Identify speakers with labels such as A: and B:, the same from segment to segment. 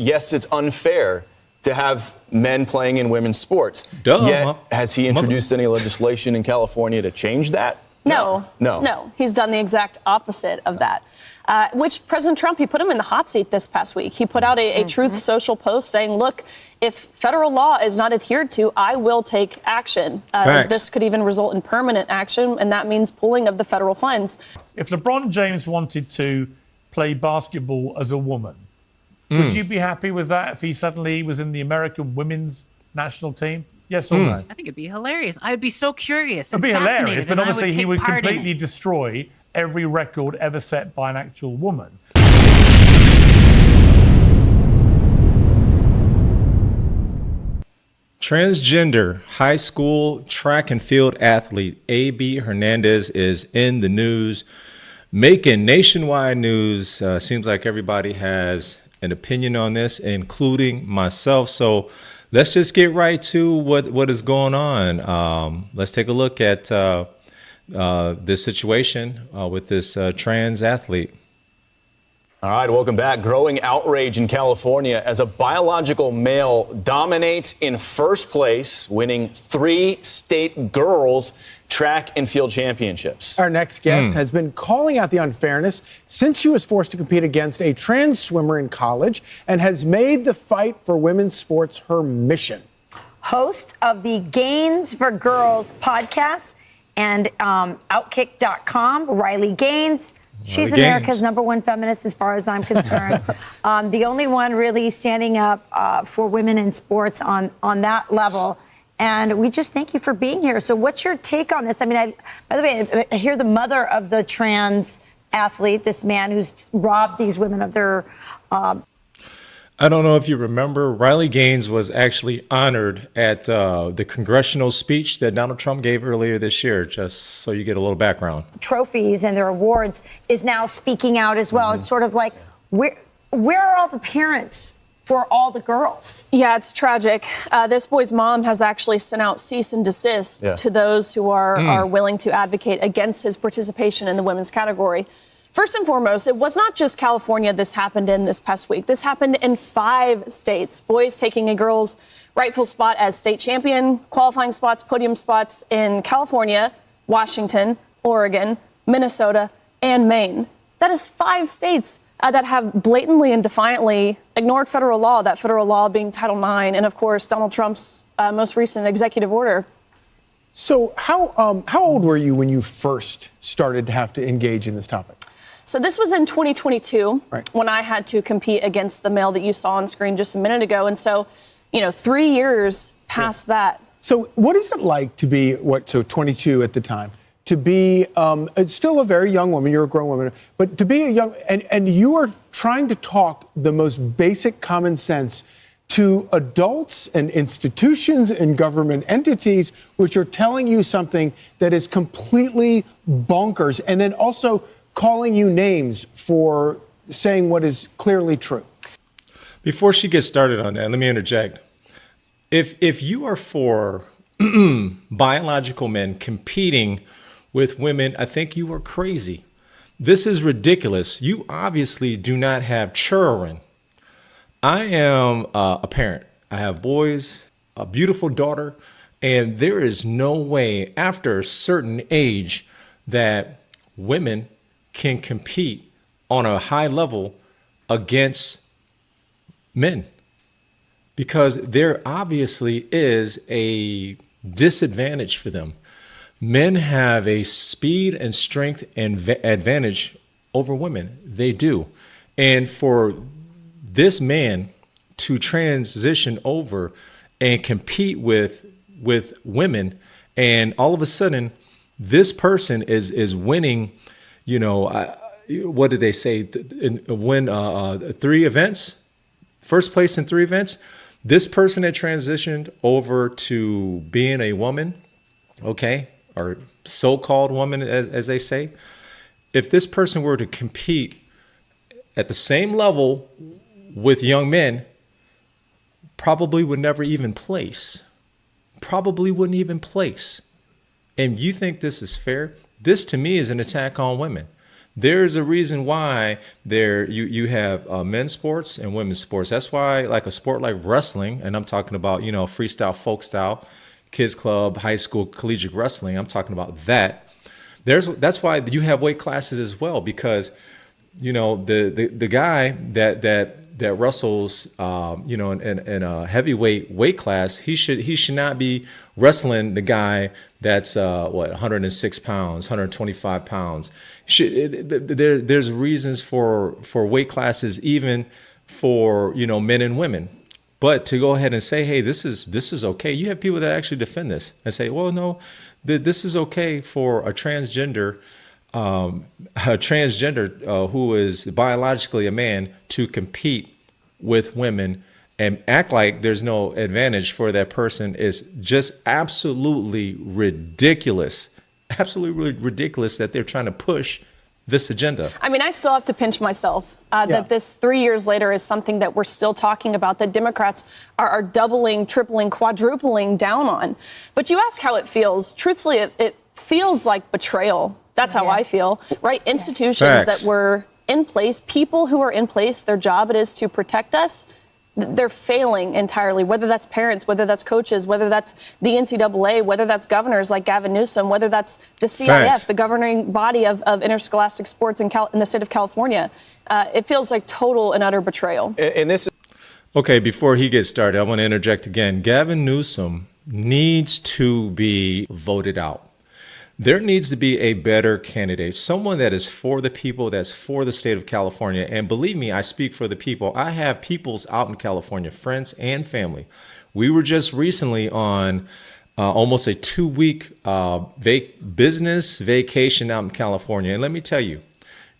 A: yes, it's unfair to have men playing in women's sports.
B: Duh.
A: Yet, has he introduced any legislation in California to change that?
C: No. He's done the exact opposite of that. Which President Trump, he put him in the hot seat this past week. He put out a Truth Social post saying, look, if federal law is not adhered to, I will take action. This could even result in permanent action, and that means pulling of the federal funds.
D: If LeBron James wanted to play basketball as a woman, would you be happy with that if he suddenly was in the American women's national team? Yes or no?
E: I think it'd be hilarious. I would be so curious.
D: It'd be hilarious, but obviously he would
E: completely
D: completely destroy every record ever set by an actual woman.
B: Transgender high school track and field athlete AB Hernandez is in the news, making nationwide news. Seems like everybody has an opinion on this, including myself. So let's just get right to what is going on. Let's take a look at this situation with this trans athlete.
A: All right, welcome back. Growing outrage in California as a biological male dominates in first place, winning 3 state girls track and field championships.
F: Our next guest has been calling out the unfairness since she was forced to compete against a trans swimmer in college and has made the fight for women's sports her mission.
G: Host of the Gains for Girls podcast and Outkick.com, Riley Gaines. She's America's #1 feminist as far as I'm concerned. The only one really standing up for women in sports on that level. And we just thank you for being here. So what's your take on this? I mean, by the way, I hear the mother of the trans athlete, this man who's robbed these women of their...
B: I don't know if you remember, Riley Gaines was actually honored at the congressional speech that Donald Trump gave earlier this year, just so you get a little background.
G: Trophies and their awards is now speaking out as well. It's sort of like, where are all the parents for all the girls?
C: Yeah, it's tragic. This boy's mom has actually sent out cease and desist to those who are willing to advocate against his participation in the women's category. First and foremost, it was not just California this happened in this past week. This happened in 5 states. Boys taking a girl's rightful spot as state champion, qualifying spots, podium spots in California, Washington, Oregon, Minnesota, and Maine. That is 5 states that have blatantly and defiantly ignored federal law, that federal law being Title IX, and of course, Donald Trump's most recent executive order.
F: So how old were you when you first started to have to engage in this topic?
C: So this was in 2022 when I had to compete against the male that you saw on screen just a minute ago. And so, 3 years past that.
F: So what is it like to be, 22 at the time, to be still a very young woman, you're a grown woman, but to be a young, and you are trying to talk the most basic common sense to adults and institutions and government entities, which are telling you something that is completely bonkers, and then also calling you names for saying what is clearly true.
B: Before she gets started on that, let me interject. If you are for biological men competing with women, I think you are crazy. This is ridiculous. You obviously do not have children. I am a parent. I have boys, a beautiful daughter, and there is no way after a certain age that women can compete on a high level against men, because there obviously is a disadvantage for them. Men have a speed and strength and advantage over women. They do. And for this man to transition over and compete with women, and all of a sudden this person is winning, what did they say? Win 3 events, first place in 3 events. This person had transitioned over to being a woman, okay, or so-called woman, as they say. If this person were to compete at the same level with young men, probably would never even place. Probably wouldn't even place. And you think this is fair? This, to me, is an attack on women. There's a reason why you have men's sports and women's sports. That's why like a sport like wrestling, and I'm talking about, freestyle, folk style, kids club, high school, collegiate wrestling. I'm talking about that. That's why you have weight classes as well, because the guy that wrestles in a heavyweight weight class, he should not be wrestling the guy that's 106 pounds, 125 pounds. There's reasons for weight classes even for men and women. But to go ahead and say, hey, this is okay. You have people that actually defend this and say, well, no, this is okay for a transgender who is biologically a man to compete with women and act like there's no advantage for that person is just absolutely ridiculous. Absolutely ridiculous that they're trying to push this agenda.
C: I mean, I still have to pinch myself that this 3 years later is something that we're still talking about, that Democrats are doubling, tripling, quadrupling down on. But you ask how it feels. Truthfully, it feels like betrayal. That's how I feel, right? Institutions that were in place, people who are in place, their job it is to protect us. They're failing entirely, whether that's parents, whether that's coaches, whether that's the NCAA, whether that's governors like Gavin Newsom, whether that's the CIF, the governing body of interscholastic sports in the state of California. It feels like total and utter betrayal.
B: Okay, before he gets started, I want to interject again. Gavin Newsom needs to be voted out. There needs to be a better candidate, someone that is for the people, that's for the state of California. And believe me, I speak for the people. I have peoples out in California, friends and family. We were just recently on almost a 2-week business vacation out in California. And let me tell you,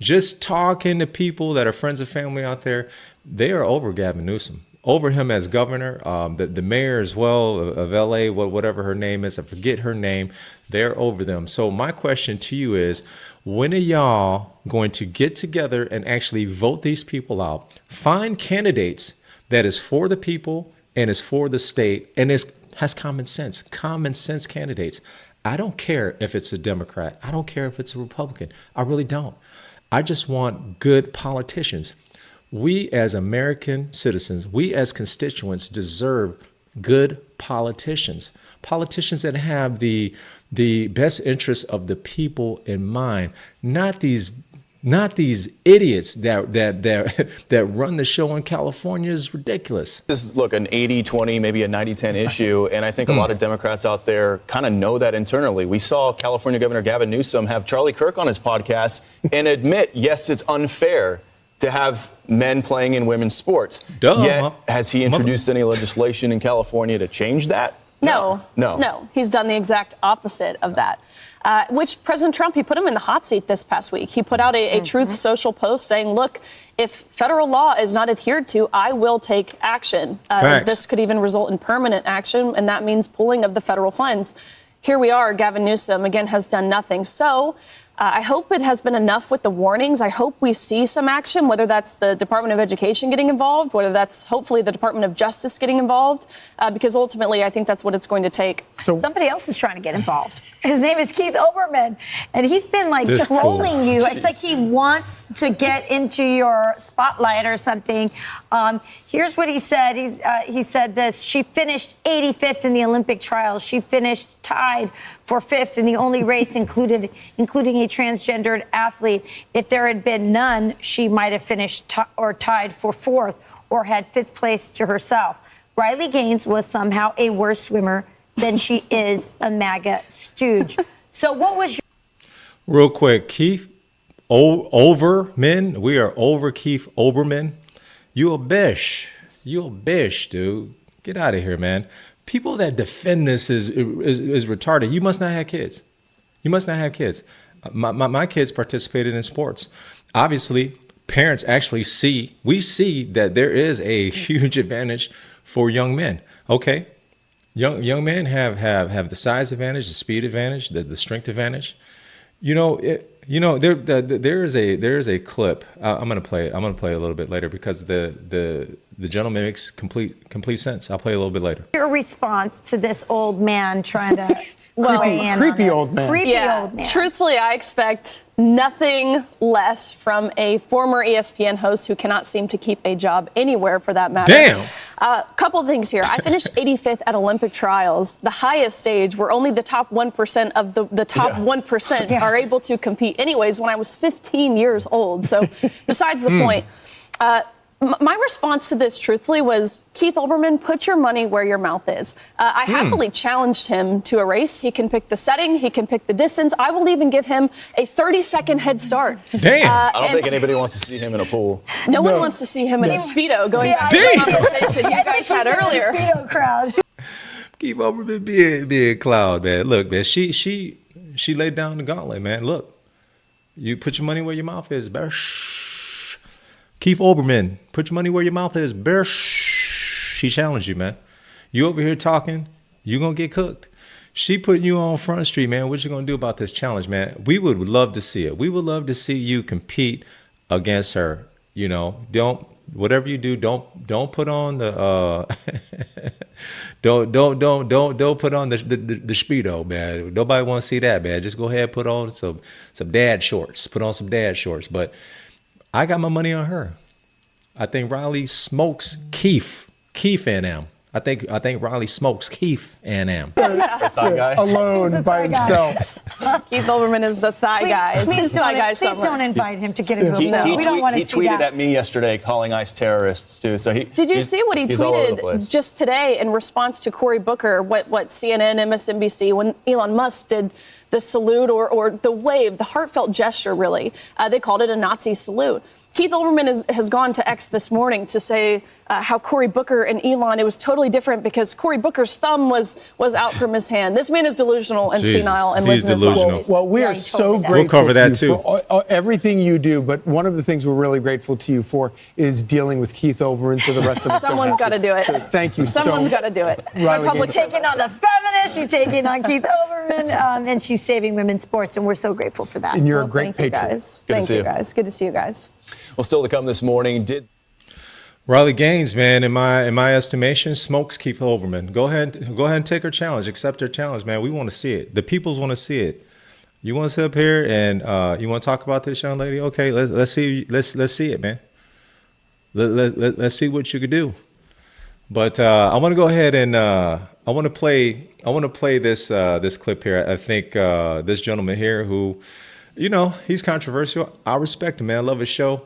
B: just talking to people that are friends and family out there, they are over Gavin Newsom. Over him as governor, the mayor as well of LA, whatever her name is, I forget her name, they're over them. So my question to you is, when are y'all going to get together and actually vote these people out? Find candidates that is for the people and is for the state and has common sense candidates. I don't care if it's a Democrat. I don't care if it's a Republican. I really don't. I just want good politicians. We as American citizens, we as constituents deserve good politicians that have the best interests of the people in mind, not these idiots that run the show in California. Is ridiculous.
A: This is, look, an 80-20, maybe a 90-10 issue, and I think a lot of Democrats out there kind of know that internally. We saw California Governor Gavin Newsom have Charlie Kirk on his podcast and admit, yes, it's unfair to have men playing in women's sports. Yet, has he introduced any legislation in California to change that?
C: No. He's done the exact opposite of that. Which President Trump, he put him in the hot seat this past week. He put out a Truth Social post saying, look, if federal law is not adhered to, I will take action. This could even result in permanent action, and that means pulling of the federal funds. Here we are, Gavin Newsom, again, has done nothing. So I hope it has been enough with the warnings. I hope we see some action, whether that's the Department of Education getting involved, whether that's hopefully the Department of Justice getting involved, because ultimately I think that's what it's going to take.
G: So somebody else is trying to get involved. His name is Keith Olbermann, and he's been like trolling you. It's like he wants to get into your spotlight or something. Here's what he said. He said this: she finished 85th in the Olympic trials. She finished tied for 5th in the only race including a transgendered athlete. If there had been none, she might have finished tied for 4th or had 5th place to herself. Riley Gaines was somehow a worse swimmer than she is a MAGA stooge. So what was your...
B: Real quick, Keith Olbermann, we are over Keith Olbermann. You a bish, dude. Get out of here, man. People that defend this is retarded. You must not have kids. My kids participated in sports. Obviously, parents actually see that there is a huge advantage for young men. Okay, young men have the size advantage, the speed advantage, the strength advantage. There is a clip. I'm gonna play it. I'm gonna play it a little bit later because the gentleman makes complete sense. I'll play a little bit later.
G: Your response to this old man trying to
F: creepy old man.
G: Creepy
C: Yeah,
G: old man.
C: truthfully, I expect nothing less from a former ESPN host who cannot seem to keep a job anywhere for that matter.
B: Damn.
C: Couple of things here. I finished 85th at Olympic trials, the highest stage where only the top 1% of the top 1% are able to compete anyways when I was 15 years old. So besides the point, my response to this, truthfully, was Keith Olbermann, put your money where your mouth is. I happily challenged him to a race. He can pick the setting. He can pick the distance. I will even give him a 30-second head start.
B: Damn.
A: I don't think anybody wants to see him in a pool.
C: No one wants to see him in a Speedo going back to
B: Damn.
C: the conversation you guys had earlier.
G: Speedo crowd.
B: Keep Olbermann being cloud, man. Look, man, she laid down the gauntlet, man. Look, you put your money where your mouth is, bear. Keith Olbermann, put your money where your mouth is. Bear, she challenged you, man. You over here talking, you gonna get cooked. She putting you on Front Street, man. What you gonna do about this challenge, man? We would love to see it. We would love to see you compete against her. You know, whatever you do, don't put on the don't put on the Speedo, man. Nobody want to see that, man. Just go ahead and put on some dad shorts. Put on some dad shorts, but. I got my money on her. I think Riley smokes Keith and them. I think Riley smokes Keith and them.
A: Thigh guy.
F: Alone by himself.
C: Keith Olbermann is the thigh guy. It's his thigh guy
G: Please
C: somewhere.
G: don't invite him to get into a
A: He
G: pool. We don't want to see
A: tweeted
G: that.
A: at me yesterday calling ICE terrorists, too. So
C: Did you see what he
A: he's all over the
C: tweeted
A: place.
C: just today in response to Cory Booker, what CNN, MSNBC, when Elon Musk did the salute or the wave, the heartfelt gesture, really? They called it a Nazi salute. Keith Olbermann has gone to X this morning to say how Cory Booker and Elon, it was totally different because Cory Booker's thumb was out from his hand. This man is delusional and
B: Jesus,
C: senile and
B: he's
C: lives in his
B: delusional.
C: bubble.
F: Well, we
G: Yeah,
F: are
G: he
F: so
G: totally does.
F: grateful
B: We'll cover that
F: to you
B: too.
F: for everything you do, but one of the things we're really grateful to you for is dealing with Keith Olbermann so the rest of us don't
C: Someone's
F: have
C: got to do it.
F: So thank you
C: Someone's
F: so
C: got to do it. It's
F: Riley,
C: my public
G: She's taking on
C: service.
G: the feminists. She's taking on Keith Olbermann, and she's saving women's sports, and we're so grateful for that.
F: And you're a
C: Well,
F: great
C: thank you,
F: patriot.
C: guys.
A: Good to
C: Thank
A: see
C: you,
A: you.
C: guys. Good to see you guys.
A: Well, still to come this morning,
B: Riley Gaines, man, in my estimation, smokes Keith Olbermann. Go ahead and take her challenge. Accept her challenge, man. We want to see it. The peoples want to see it. You want to sit up here and you want to talk about this young lady? Okay, let's see it, man. Let's see what you could do. But I want to go ahead and I want to play this clip here. I think this gentleman here who, he's controversial. I respect him, man. I love his show.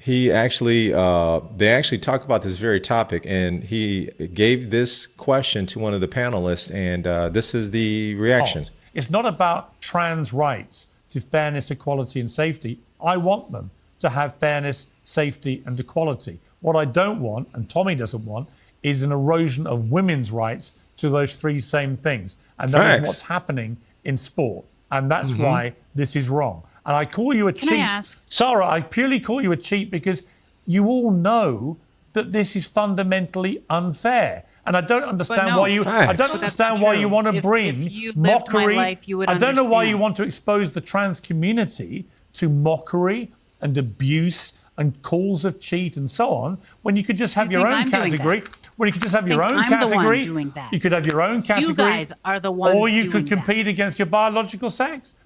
B: He actually, they actually talk about this very topic, and he gave this question to one of the panelists, and this is the reaction.
D: It's not about trans rights to fairness, equality, and safety. I want them to have fairness, safety, and equality. What I don't want, and Tommy doesn't want, is an erosion of women's rights to those three same things. And that
B: Facts.
D: is what's happening in sport. And that's why this is wrong. And I call you a cheat.
E: I ask?
D: Sarah, I purely call you a cheat because you all know that this is fundamentally unfair. And I don't understand
E: no.
D: why you. I
B: Facts.
D: don't
B: But
E: that's
D: understand
E: not
D: why
E: true.
D: you want to
E: If
D: bring
E: you lived my
D: mockery.
E: life, you would
D: I don't know why you
E: understand.
D: want to expose the trans community to mockery and abuse and calls of cheat and so on when you could just have
E: You
D: your
E: think
D: own
E: I'm doing
D: category.
E: that?
D: When you could just have your
E: think
D: own
E: I'm the one
D: category.
E: doing that.
D: You could have your own category.
E: You guys are the ones
D: Or you could
E: doing that.
D: compete against your biological sex.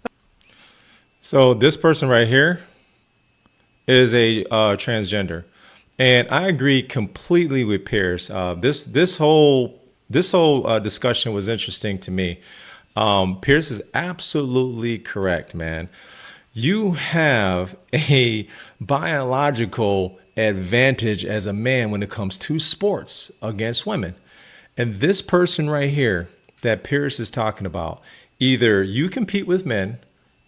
B: So this person right here is a transgender, and I agree completely with Pierce. This whole discussion was interesting to me. Pierce is absolutely correct, man. You have a biological advantage as a man when it comes to sports against women. And this person right here that Pierce is talking about, either you compete with men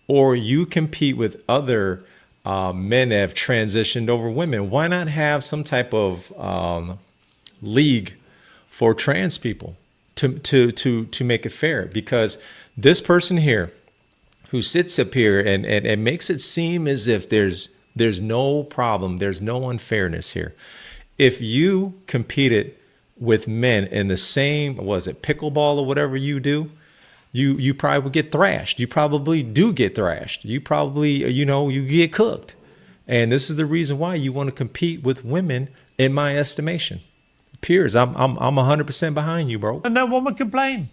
B: or you compete with other men that have transitioned over women. Why not have some type of league for trans people to make it fair? Because this person here who sits up here and makes it seem as if there's no problem, there's no unfairness here. If you competed with men in the same, was it pickleball or whatever you do, you probably would get thrashed. You probably do get thrashed. You probably, you get cooked. And this is the reason why you want to compete with women, in my estimation. Piers, I'm 100% behind you, bro.
D: And no one would complain.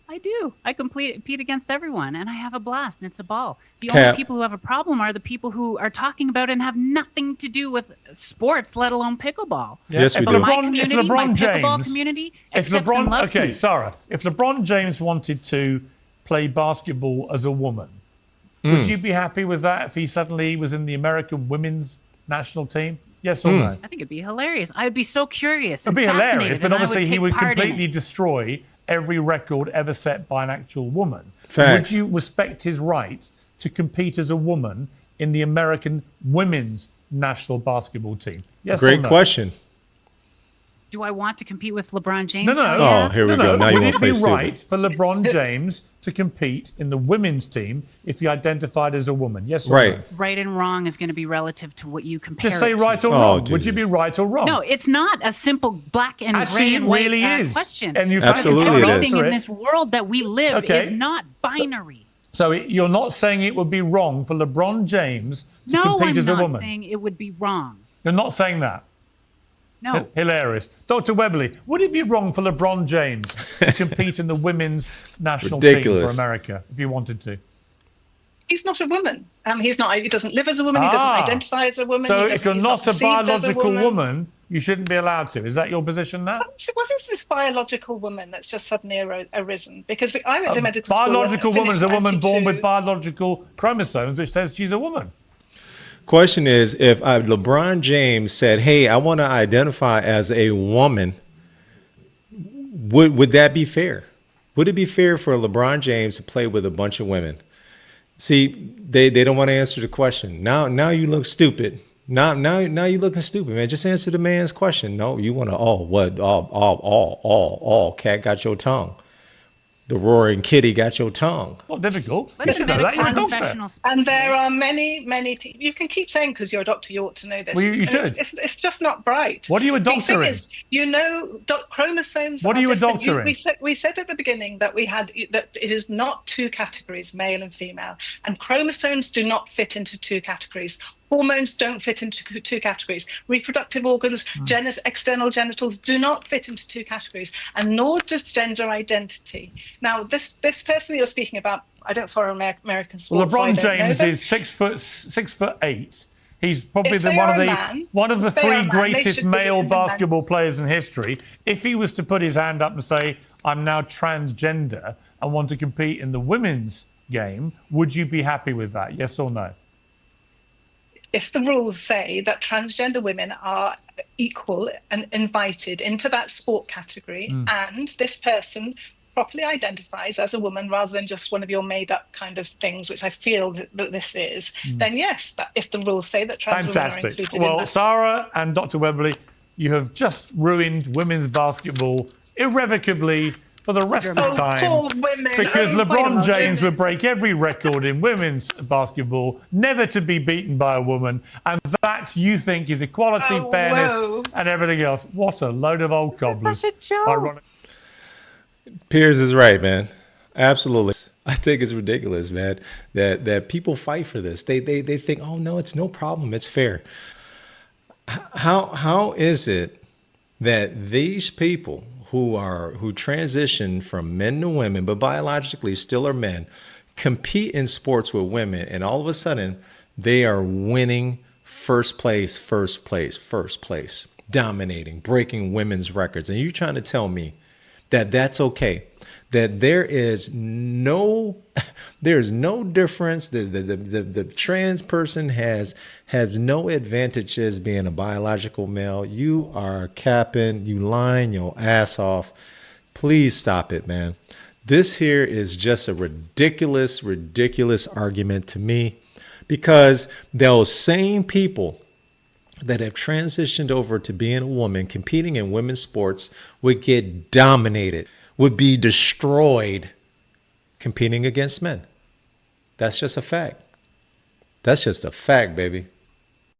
E: I do. I compete against everyone, and I have a blast, and it's a ball. The
B: Cap.
E: only people who have a problem are the people who are talking about it and have nothing to do with sports, let alone pickleball.
D: Yeah.
B: Yes, we
D: if
B: do.
E: My
D: LeBron,
E: community,
D: if LeBron
E: my
D: James,
E: pickleball community,
D: if
E: accepts and
D: LeBron,
E: loves
D: okay,
E: me.
D: Sarah, if LeBron James wanted to play basketball as a woman, would you be happy with that if he suddenly was in the American women's national team? Yes or no?
E: I think it'd be hilarious. I would be so curious.
D: It'd
E: and
D: be hilarious,
E: fascinated,
D: but
E: and I
D: obviously he
E: take
D: would
E: part in
D: completely
E: it.
D: destroy every record ever set by an actual woman.
B: Facts.
D: Would you respect his right to compete as a woman in the American women's national basketball team? Yes or
B: Great
D: no?
B: question.
E: Do I want to compete with LeBron James?
D: No, no.
E: Hell
B: Oh,
E: yeah.
B: here we go. Now you
D: Would
B: want to
D: it
B: play
D: be
B: stupid.
D: right for LeBron James to compete in the women's team if he identified as a woman? Yes or
B: Right.
D: no?
E: Right and wrong is going to be relative to what you compare.
D: Just say
E: it to.
D: right or
B: Oh,
D: wrong. Would
B: Jesus.
D: you be right or wrong?
E: No, it's not a simple black and
D: Actually,
E: gray
D: it
E: and white
D: really is.
E: question.
D: And you
B: Absolutely it is.
E: Everything in
D: it.
E: this world that we live
D: Okay.
E: is not binary.
D: So you're not saying it would be wrong for LeBron James to
E: No,
D: compete
E: I'm
D: as a
E: not
D: woman?
E: saying it would be wrong.
D: You're not saying that?
E: No.
D: Hilarious. Dr. Webley, would it be wrong for LeBron James to compete in the women's national
B: Ridiculous.
D: team for America if you wanted to?
H: He's not a woman. He's not. He doesn't live as a woman. He doesn't identify as a woman.
D: So
H: he
D: if you're
H: he's
D: not a
H: perceived as
D: biological woman, you shouldn't be allowed to. Is that your position now?
H: So what is this biological woman that's just suddenly arisen? Because I went to medical school.
D: Biological woman is a
H: finished
D: woman born
H: 92.
D: with biological chromosomes, which says she's a woman.
B: Question is, if LeBron James said, "Hey, I want to identify as a woman," would that be fair? Would it be fair for LeBron James to play with a bunch of women? See, they don't want to answer the question. Now you look stupid. Now you looking stupid, man. Just answer the man's question. No, you want to all cat got your tongue. The roaring kitty got your tongue.
D: Not difficult.
E: But
D: You
E: it's
D: should know that. You're a
E: medical
D: doctor.
E: professional sport.
H: And there are many, many people. You can keep saying because you're a doctor, you ought to know this.
D: Well, you
H: And
D: should.
H: It's just not bright.
D: What are you a
H: The
D: doctor
H: thing
D: in?
H: is, chromosomes.
D: What are you a
H: different.
D: doctor in?
H: We said at the beginning that that it is not two categories, male and female, and chromosomes do not fit into two categories. Hormones don't fit into two categories. Reproductive organs, external genitals do not fit into two categories, and nor does gender identity. Now, this person you're speaking about, I don't follow American sports.
D: LeBron
H: so I don't know
D: James
H: them.
D: is 6'8". He's probably
H: If they are a man,
D: one of the
H: if they are a
D: three
H: man, they
D: greatest
H: should be
D: male
H: in the
D: basketball
H: men's.
D: players in history. If he was to put his hand up and say, "I'm now transgender and want to compete in the women's game," would you be happy with that? Yes or no?
H: If the rules say that transgender women are equal and invited into that sport category, and this person properly identifies as a woman rather than just one of your made-up kind of things, which I feel that this is, then yes, if the rules say that trans women are
D: Fantastic.
H: included in
D: Well,
H: this.
D: Sarah and Dr. Webley, you have just ruined women's basketball irrevocably for the rest of the time.
H: Poor women.
D: Because
H: Oh, wait a
D: LeBron
H: minute.
D: James would break every record in women's basketball, never to be beaten by a woman. And that you think is equality,
H: Oh,
D: fairness,
H: whoa.
D: and everything else. What a load of old cobblers.
E: such a joke.
D: Ironic.
B: Piers is right, man. Absolutely. I think it's ridiculous, man, that people fight for this. They think, oh no, it's no problem. It's fair. How is it that these people who transition from men to women, but biologically still are men, compete in sports with women, and all of a sudden they are winning first place, dominating, breaking women's records, and you're trying to tell me that that's okay? That there's no difference. The trans person has no advantages being a biological male. You are capping, you lying your ass off. Please stop it, man. This here is just a ridiculous argument to me, because those same people that have transitioned over to being a woman, competing in women's sports, would get dominated, would be destroyed competing against men. That's just a fact. That's just a fact, baby.